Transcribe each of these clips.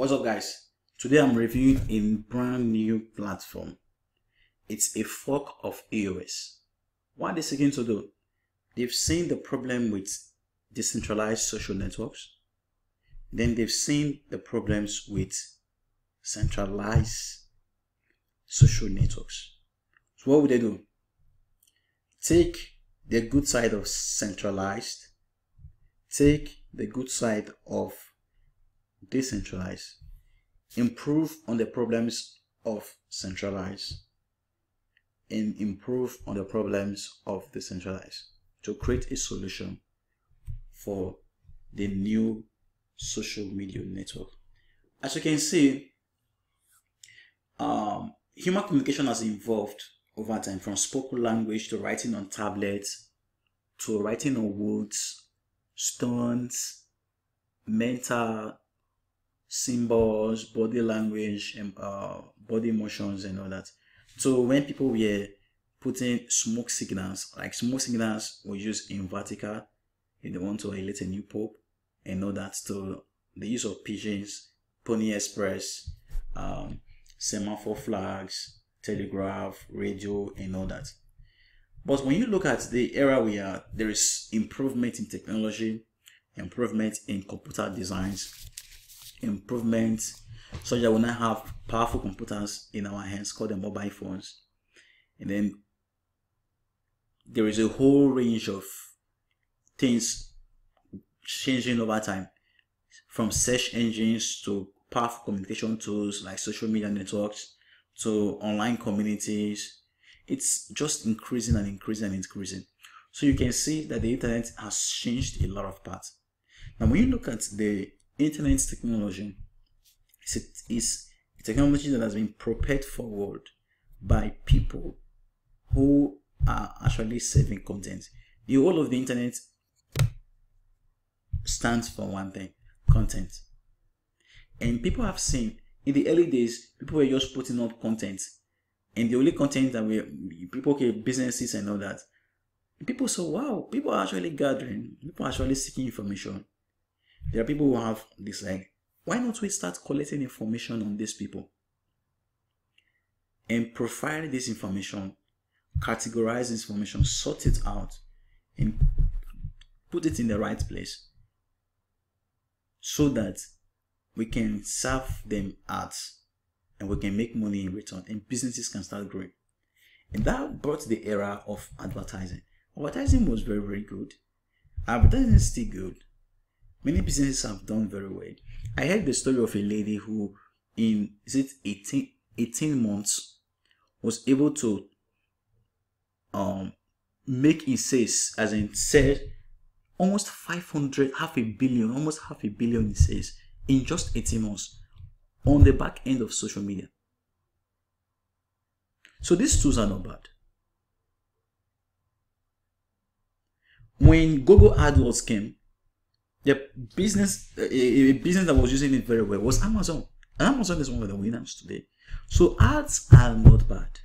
What's up, guys? Today I'm reviewing a brand new platform. It's a fork of EOS. What are they seeking to do? They've seen the problem with decentralized social networks. Then they've seen the problems with centralized social networks. So what would they do? Take the good side of centralized, take the good side of decentralized, improve on the problems of centralized, and improve on the problems of decentralized to create a solution for the new social media network. As you can see, human communication has evolved over time, from spoken language to writing on tablets to writing on woods, stones, mental symbols, body language, and body motions and all that. So when people were putting smoke signals, like smoke signals were used in Vatican if they want to elect a new pope and all that, to the use of pigeons, Pony Express, semaphore flags, telegraph, radio, and all that. But when you look at the era we are, there is improvement in technology, improvement in computer designs, improvement so that we now have powerful computers in our hands called the mobile phones. And then there is a whole range of things changing over time, from search engines to powerful communication tools like social media networks to online communities. It's just increasing and increasing and increasing. So you can see that the internet has changed a lot of parts. Now when you look at the internet technology, it's a technology that has been propelled forward by people who are actually serving content. The whole of the internet stands for one thing: content. And people have seen, in the early days, people were just putting up content, and the only content that people, okay, businesses and all that, and people saw, wow, people are actually gathering, people are actually seeking information. There are people who have this, like, why not we start collecting information on these people and profile this information, categorize this information, sort it out, and put it in the right place so that we can serve them ads and we can make money in return and businesses can start growing. And that brought the era of advertising. Advertising was very, very good. Advertising is still good. Many businesses have done very well. I heard the story of a lady who in 18 months was able to make in sales, as in sell almost 500, almost half a billion in sales in just 18 months on the back end of social media. So these tools are not bad. When Google AdWords came, a business that was using it very well was Amazon. And Amazon is one of the winners today. So ads are not bad.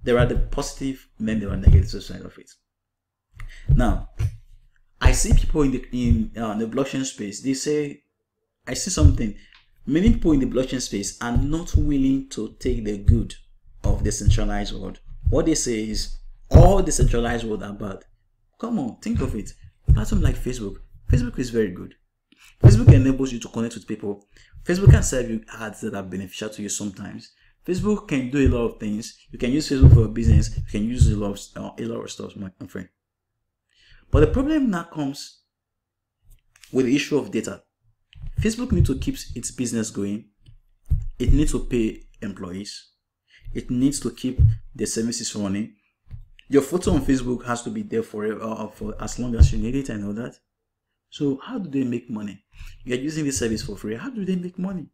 There are the positive and then there are negative side of it. Now, I see people in the blockchain space, they say, I see something. Many people in the blockchain space are not willing to take the good of the centralized world. What they say is all the centralized world are bad. Come on, think of it. Platform like Facebook. Facebook is very good. Facebook enables you to connect with people. Facebook can serve you ads that are beneficial to you sometimes. Facebook can do a lot of things. You can use Facebook for a business. You can use a lot of stuff, my friend. But the problem now comes with the issue of data. Facebook needs to keep its business going. It needs to pay employees. It needs to keep the services running. Your photo on Facebook has to be there forever, for as long as you need it and all that. So how do they make money? You are using this service for free. How do they make money?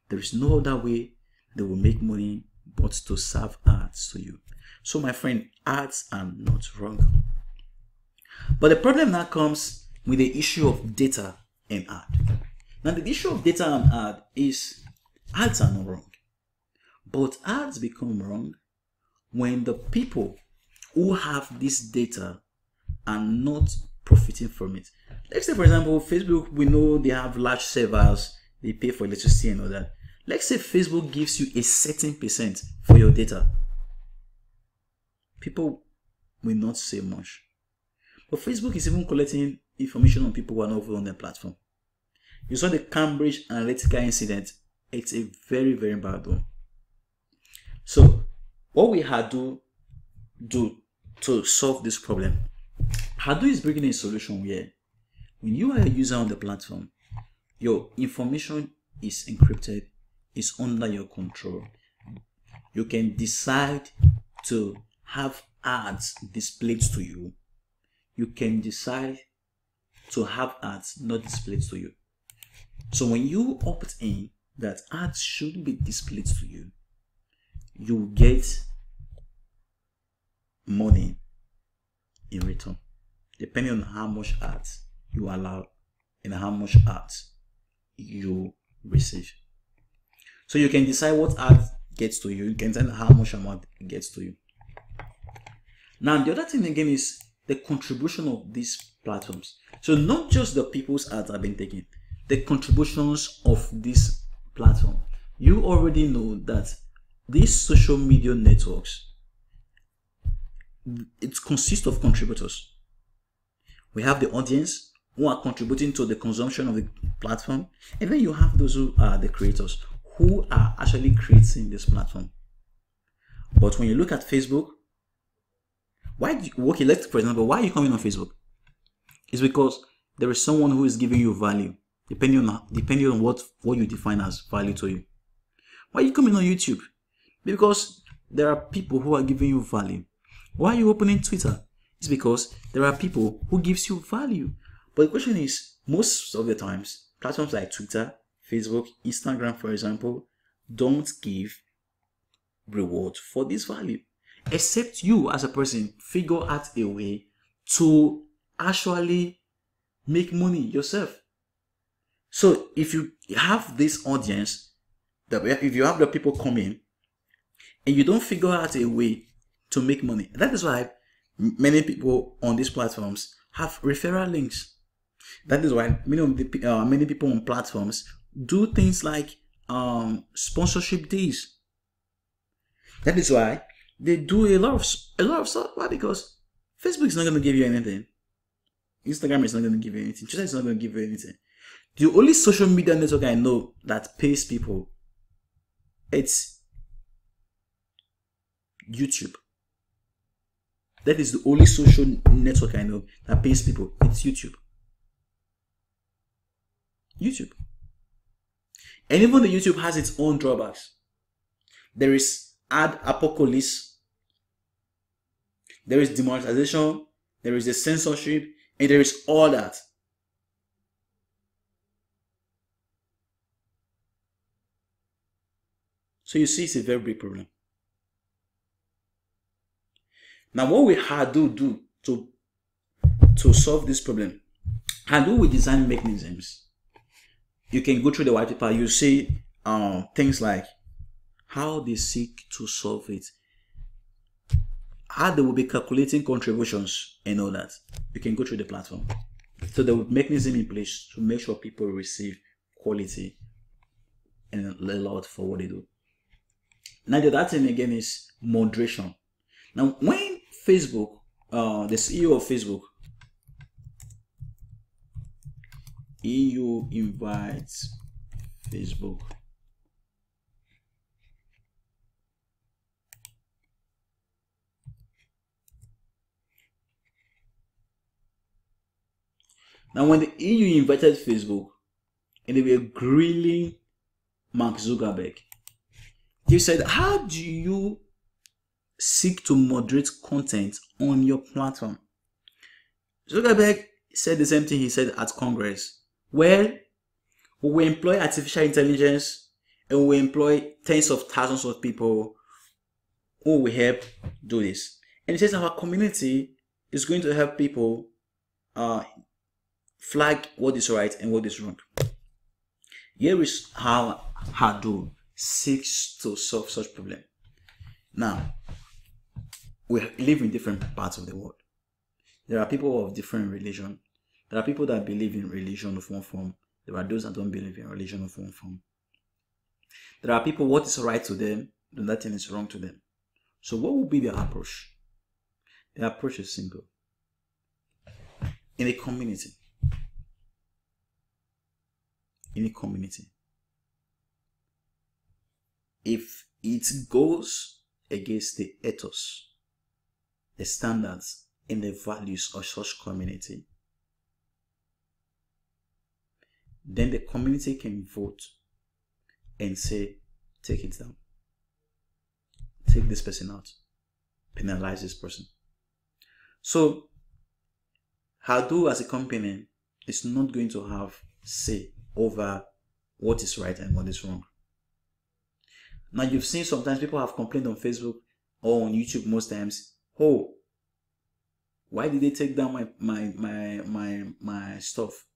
There is no other way they will make money but to serve ads to you. So my friend, ads are not wrong. But the problem now comes with the issue of data and ad. Now the issue of data and ad is ads are not wrong. But ads become wrong when the people who have this data are not profiting from it. Let's say, for example, Facebook, we know they have large servers, they pay for electricity and all that. Let's say Facebook gives you a certain percent for your data. People will not say much. But Facebook is even collecting information on people who are not on their platform. You saw the Cambridge Analytica incident. It's a very, very bad one. So, what we HOWDOO do to solve this problem? HOWDOO is bringing a solution where when you are a user on the platform, your information is encrypted, is under your control. You can decide to have ads displayed to you. You can decide to have ads not displayed to you. So when you opt in that ads should be displayed to you, you get money in return, depending on how much ads you allow and how much ads you receive. So you can decide what ad gets to you. You can decide how much amount it gets to you. Now, the other thing again is the contribution of these platforms. So not just the people's ads have been taken, the contributions of this platform. You already know that these social media networks, it consists of contributors. We have the audience who are contributing to the consumption of the platform, and then you have those who are the creators who are actually creating this platform. But when you look at Facebook, let's, for example, why are you coming on Facebook? It's because there is someone who is giving you value, depending on what you define as value to you. Why are you coming on YouTube? Because there are people who are giving you value. Why are you opening Twitter? It's because there are people who gives you value. But the question is, most of the times, platforms like Twitter, Facebook, Instagram, for example, don't give reward for this value. Except you as a person figure out a way to actually make money yourself. So if you have this audience, if you have the people coming, and you don't figure out a way to make money, that is why many people on these platforms have referral links. That is why many people on platforms do things like sponsorship deals. That is why they do a lot of stuff. Why? Because Facebook is not going to give you anything. Instagram is not going to give you anything. Twitter is not going to give you anything. The only social media network I know that pays people, it's YouTube. That is the only social network I know that pays people. It's YouTube. YouTube. And even the YouTube has its own drawbacks. There is ad apocalypse. There is demonetization. There is the censorship. And there is all that. So you see, it's a very big problem. Now, what we HOWDOO do to solve this problem? HOWDOO will design mechanisms. You can go through the white paper. You see things like how they seek to solve it, how they will be calculating contributions and all that. You can go through the platform. So there will be mechanism in place to make sure people receive quality and a lot for what they do. Now, the other thing again is moderation. Now, when Facebook, the CEO of Facebook, EU invites Facebook now, when the EU invited Facebook and they were grilling Mark Zuckerberg, he said, how do you seek to moderate content on your platform? Zuckerberg said the same thing he said at Congress. Well, we will employ artificial intelligence and we employ tens of thousands of people who will help do this. And he says our community is going to help people flag what is right and what is wrong. Here is how HOWDOO seeks to solve such problem. Now, we live in different parts of the world. There are people of different religion. There are people that believe in religion of one form. There are those that don't believe in religion of one form. There are people, what is right to them, then that thing is wrong to them. So what would be their approach? The approach is simple. In a community, if it goes against the ethos, the standards, and the values of such community, then the community can vote and say, take it down. Take this person out. Penalize this person. So, HOWDOO as a company is not going to have say over what is right and what is wrong. Now, you've seen sometimes people have complained on Facebook or on YouTube most times, oh, why did they take down my stuff?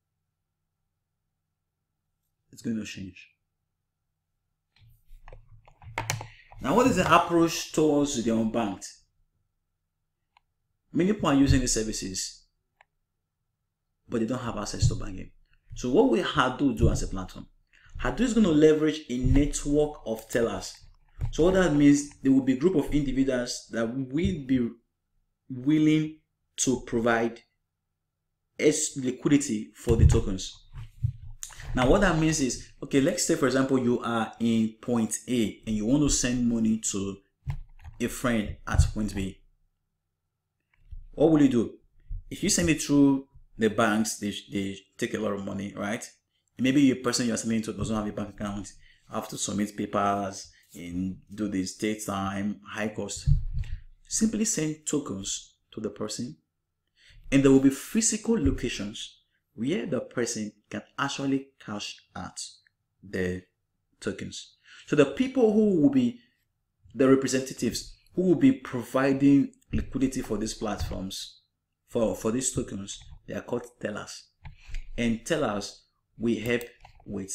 It's going to change. Now, what is the approach towards the unbanked? Many people are using the services, but they don't have access to banking. So what will HOWDOO do as a platform? HOWDOO is going to leverage a network of tellers. So what that means, there will be a group of individuals that will be willing to provide liquidity for the tokens. Now, what that means is, okay, let's say, for example, you are in point A and you want to send money to a friend at point B. What will you do? If you send it through the banks, they take a lot of money, right? Maybe a person you're sending to doesn't have a bank account, have to submit papers and do this, take time, high cost. Simply send tokens to the person, and there will be physical locations where the person can actually cash out the tokens. So the people who will be the representatives who will be providing liquidity for these platforms, for these tokens, they are called tellers. And tellers will help with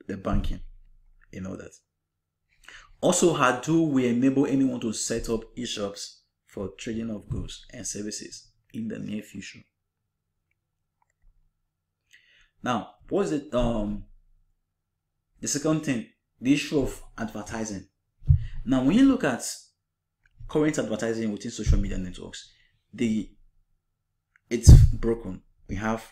the banking, you know that. Also, HOWDOO will enable anyone to set up e-shops for trading of goods and services in the near future. Now, what's it? The second thing, the issue of advertising. Now, when you look at current advertising within social media networks, it's broken. We have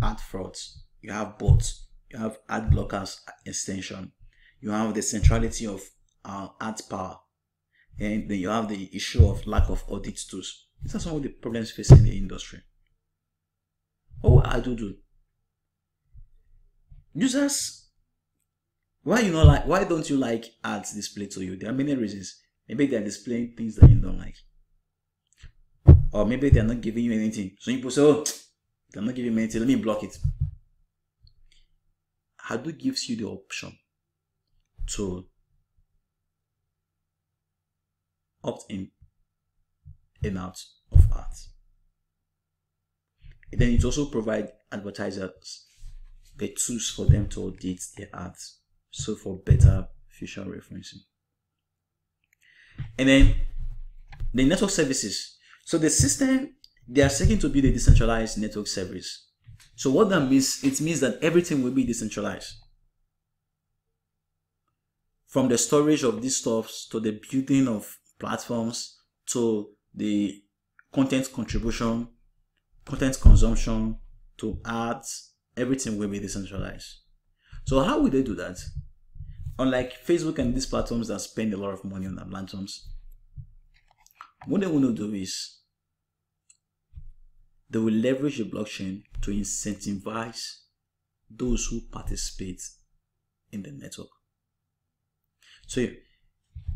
ad frauds, you have bots, you have ad blockers extension, you have the centrality of ad power, and then you have the issue of lack of audit tools. These are some of the problems facing the industry. What will HOWDOO do? Users, why don't you like ads displayed to you? There are many reasons. Maybe they are displaying things that you don't like, or maybe they are not giving you anything. So people say, oh, they're not giving me anything, let me block it. HOWDOO gives you the option to opt in and out of ads. And then it also provides advertisers the tools for them to audit their ads, so for better future referencing. And then the network services. So the system, they are seeking to be the decentralized network service. So what that means, it means that everything will be decentralized. From the storage of these stuffs, to the building of platforms, to the content contribution, content consumption, to ads, everything will be decentralized. So how will they do that? Unlike Facebook and these platforms that spend a lot of money on their platforms, what they want to do is they will leverage the blockchain to incentivize those who participate in the network. So,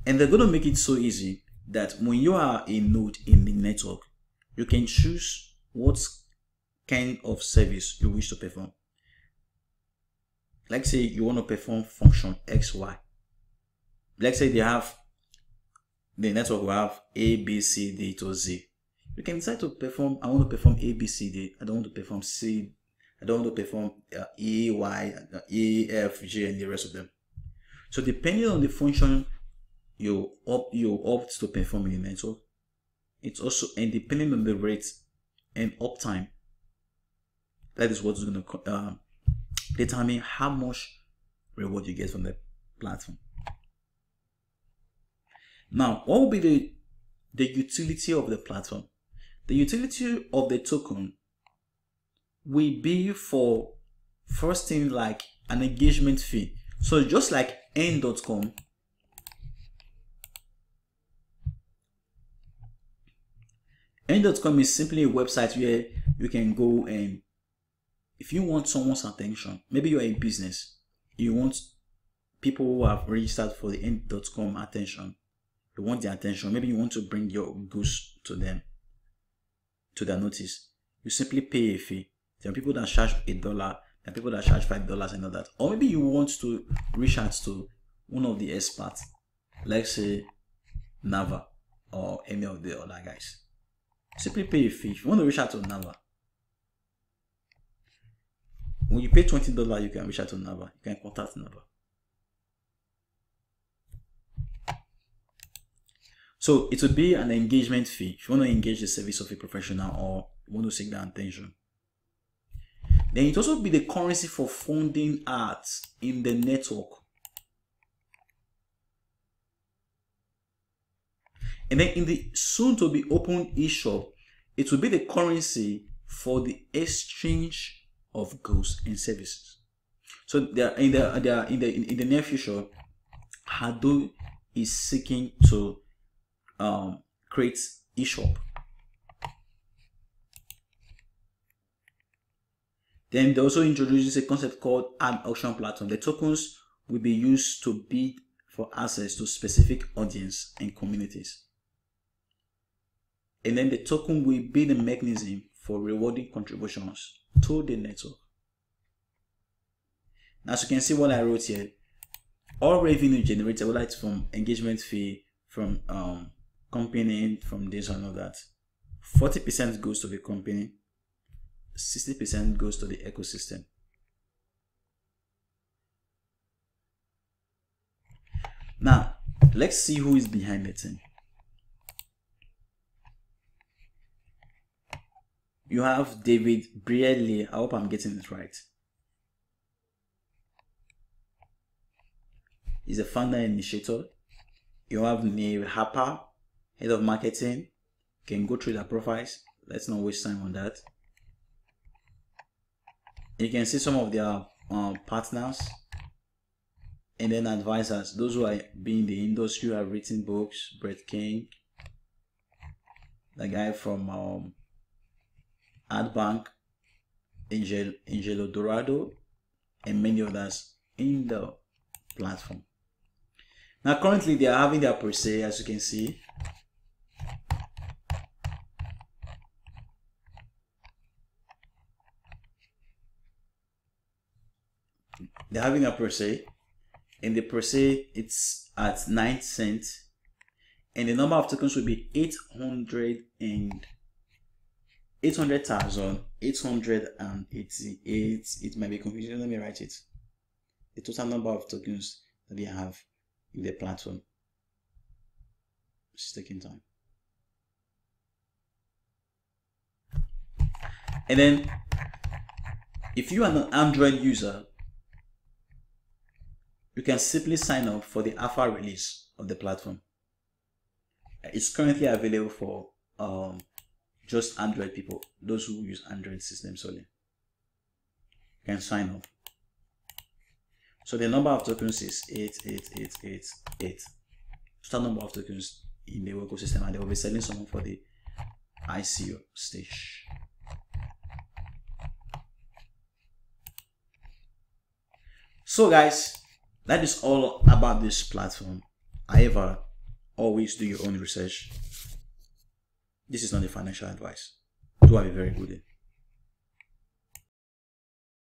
and they're going to make it so easy that when you are a node in the network, you can choose what kind of service you wish to perform. Let's say you want to perform function XY. Let's say the network will have A, B, C, D to Z. You can decide to perform, I want to perform A, B, C, D. I don't want to perform C. I don't want to perform E, Y, E, F, G, and the rest of them. So depending on the function you opt to perform in the network, it's also, and depending on the rate and uptime That is what's going to determine how much reward you get from the platform. Now, what will be the utility of the platform? The utility of the token will be for first thing like an engagement fee. So just like n.com, n.com is simply a website where you can go and if you want someone's attention, maybe you're a business, you want people who have registered for the n.com attention, you want their attention, maybe you want to bring your goods to them, to their notice, you simply pay a fee. There are people that charge $1, there are people that charge $5 and all that. Or maybe you want to reach out to one of the experts, let's say Nava or any of the other guys. Simply pay a fee. If you want to reach out to Nava, when you pay $20, you can reach out to Nava. You can contact Nava. So it would be an engagement fee if you want to engage the service of a professional or you want to seek their attention. Then it also be the currency for funding ads in the network. And then in the soon to be open eShop, it will be the currency for the exchange of goods and services. So in the near future, HOWDOO is seeking to create eShop. Then they also introduces a concept called ad auction platform. The tokens will be used to bid for access to specific audience and communities. And then the token will be the mechanism for rewarding contributions to the network. Now, as you can see what I wrote here, all revenue generated, whether it's from engagement fee, from company, from this and all that, 40% goes to the company, 60% goes to the ecosystem. Now, let's see who is behind the thing. You have David Brielli. I hope I'm getting it right. He's a founder and initiator. You have Neil Harper, head of marketing. You can go through their profiles. Let's not waste time on that. You can see some of their partners and then advisors, those who are in the industry, who have written books. Brett King, the guy from AdBank, Angelo Dorado, and many others in the platform. Now currently they are having their presale, as you can see. They're having a presale, and the presale it's at 9 cents, and the number of tokens will be 800,888. It might be confusing. Let me write it. The total number of tokens that they have in the platform. It's taking time. And then, if you are an Android user, you can simply sign up for the alpha release of the platform. It's currently available for just Android people, those who use Android systems only. You can sign up. So the number of tokens is 88888. Total number of tokens in the ecosystem, and they will be selling some for the ICO stage. So guys, that is all about this platform. However, always do your own research. This is not a financial advice. Do have a very good day.